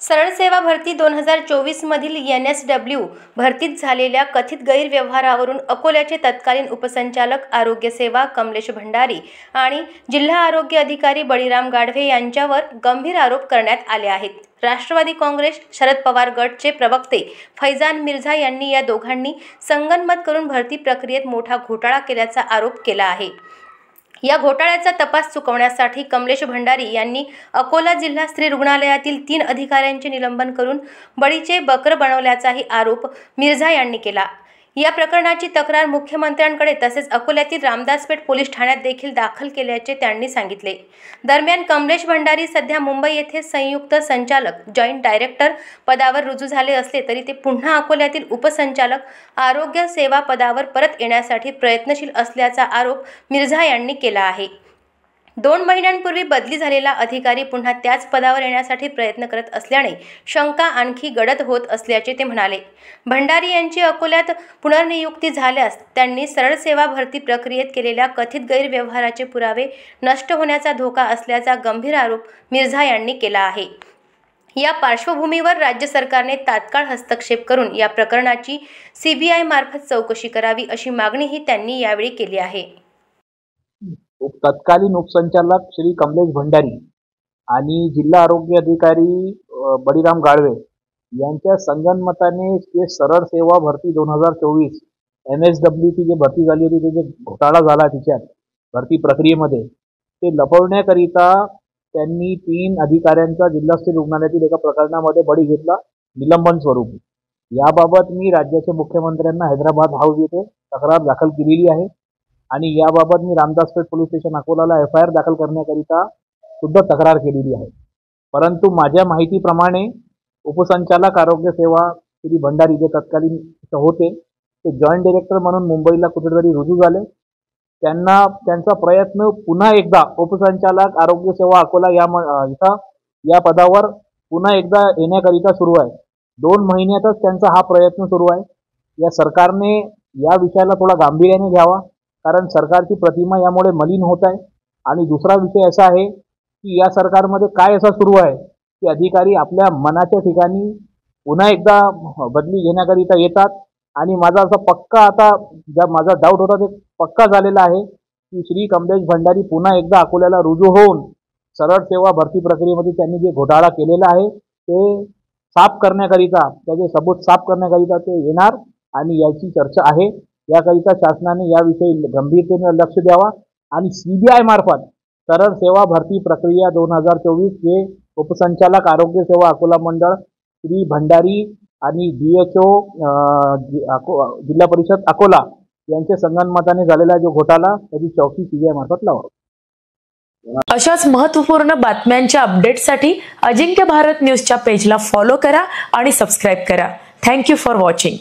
सरळ सेवा भरती 2024 मधील NSW भरतीत झालेल्या कथित गैरव्यवहारावरून अकोल्याचे तत्कालीन उपसंचालक आरोग्य सेवा कमलेश भंडारी आणि जिल्हा आरोग्य अधिकारी बळीराम गाढवे यांच्यावर गंभीर आरोप करण्यात आले आहेत। राष्ट्रवादी काँग्रेस शरद पवार गटचे प्रवक्ते फैजान मिर्झा यांनी या दोघांनी संगनमत करून भरती प्रक्रियेत मोठा घोटाळा केल्याचा आरोप केला आहे। या घोटाळ्याचा तपास चुकवण्यासाठी कमलेश भंडारी यांनी अकोला जिल्हा स्त्री रुग्णालयातील 3 अधिकाऱ्यांचे निलंबन करून बळीचे बकर बनवल्याचाही आरोप मिर्झा यांनी केला। या प्रकरणाची तक्रार मुख्यमंत्र्यांकडे तसेच अकोल्यातील रामदासपेठ पोलीस ठाण्यात देखील दाखल केल्याचे त्यांनी सांगितले। दरम्यान कमलेश भंडारी सध्या मुंबई येथे संयुक्त संचालक जॉईंट डायरेक्टर पदावर रुजू झाले असले तरी ते पुन्हा अकोल्यातील उपसंचालक आरोग्य सेवा पदावर परत येण्यासाठी प्रयत्नशील असल्याचा आरोप मिर्झा यांनी केला आहे। 2 महिन्यांपूर्वी बदली झालेला अधिकारी पुन्हा त्याच पदावर येण्यासाठी प्रयत्न करत असल्याने शंका आणखी गडद होत असल्याचे ते म्हणाले। भंडारी यांची अकोल्यात पुनर्नियुक्ती झाल्यास त्यांनी सरळ सेवा भरती प्रक्रियेत केलेल्या कथित गैरव्यवहाराचे पुरावे नष्ट होण्याचा धोका असल्याचा गंभीर आरोप मिर्झा यांनी केला आहे। या पार्श्वभूमीवर राज्य सरकारने तात्काळ हस्तक्षेप करून या प्रकरणाची CBI मार्फत चौकशी करावी अशी मागणीही त्यांनी यावेळी केली आहे। तत्कालीन उपसंचालक श्री कमलेश भंडारी आणि जिल्हा आरोग्य अधिकारी बळीराम गाढवे यांच्या संगनमताने जे सरळ सेवा भरती 2024 NSW ची जी भरती झाली होती, जे घोटाळा झाला तिच्यात भरती प्रक्रियेमध्ये, ते लपवण्याकरिता त्यांनी 3 अधिकाऱ्यांचा जिल्हास्तरीय रुग्णालयातील एका प्रकरणामध्ये बळी घेतला निलंबन स्वरूपी। याबाबत मी राज्याच्या मुख्यमंत्र्यांना हैदराबाद हाऊस येथे तक्रार दाखल केलेली आहे आणि याबाबत मी रामदासपेठ पोलीस स्टेशन अकोलाला FIR दाखल करण्याकरिता सुद्धा तक्रार केलेली आहे। परंतु माझ्या माहितीप्रमाणे उपसंचालक आरोग्य सेवा श्री भंडारी जे तत्कालीन होते ते जॉईंट डायरेक्टर म्हणून मुंबईला कुठेतरी रुजू झाले। त्यांचा प्रयत्न पुन्हा एकदा उपसंचालक आरोग्य सेवा अकोला या पदावर पुन्हा एकदा येण्याकरिता सुरू आहे। 2 महिन्यातच त्यांचा हा प्रयत्न सुरू आहे। या सरकारने या विषयाला थोडा गांभीर्याने घ्यावा, कारण सरकारची प्रतिमा यामुळे मलिन होत आहे। आणि दुसरा विषय असा आहे की या सरकारमध्ये काय असं सुरू आहे की अधिकारी आपल्या मनाच्या ठिकाणी पुन्हा एकदा बदली घेण्याकरिता येतात आणि माझा असा पक्का आता माझा डाऊट होता ते पक्का झालेला आहे की श्री कमलेश भंडारी पुन्हा एकदा अकोल्याला रुजू होऊन सरळ सेवा भरती प्रक्रियेमध्ये त्यांनी जे घोटाळा केलेला आहे ते साफ करण्याकरिता, त्याचे सबूत साफ करण्याकरिता ते येणार आणि याची चर्चा आहे। याकरिता शासनाने याविषयी गंभीरतेने लक्ष द्यावा आणि CBI मार्फत सरळ सेवा भरती प्रक्रिया 2024 जे उपसंचालक आरोग्य सेवा अकोला मंडळ श्री भंडारी आणि DHO जिल्हा परिषद अकोला यांच्या संगनमताने झालेला जो घोटाळा त्याची चौकशी CBI मार्फत लावावी। अशाच महत्त्वपूर्ण बातम्यांच्या अपडेटसाठी अजिंक्य भारत न्यूजच्या पेजला फॉलो करा आणि सबस्क्राइब करा। Thank you for watching.